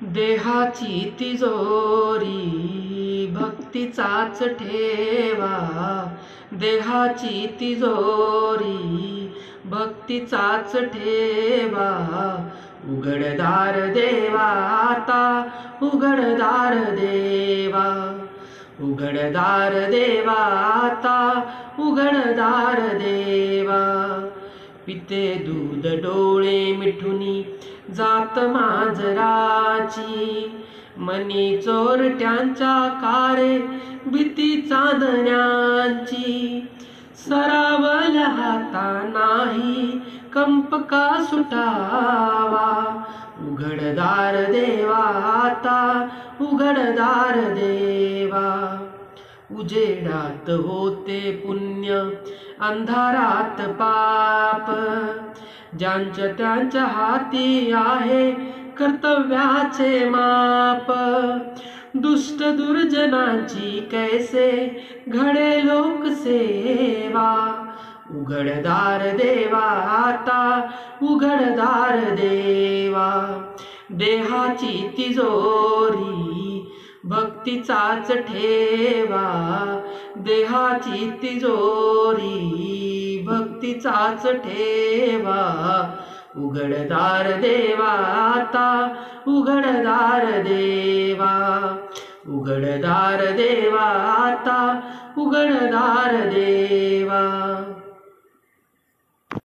देहाची तिजोरी भक्तीचाच ठेवा, देहाची तिजोरी भक्तीचाच ठेवा. उघडदार देवा आता, उघडदार देवा, उघडदार देवा आता, उघडदार देवा. पिते दूध डोळे मिठुनी जात मांजराची, मनी चोरट्यांच्या कारे भीती चांदण्यांची. सरावल हाता नाही कंप का सुटावा, उघडदार देवा आता, उघडदार देवा. उजेडात होते पुण्य, अंधारात पाप, ज्यांच्या त्यांच्या हाती आहे कर्तव्याचे माप. दुष्ट दुर्जनांची कैसे घडे लोकसेवा, उघडदार देवा आता, उघडदार देवा. देहाची तिजोरी भक्तीचाच ठेवा, देहाची तिजोरी भक्तीचाच ठेवा. उघडदार देवा आता, उघडदार देवा, उघडदार देवा आता, उघडदार देवा.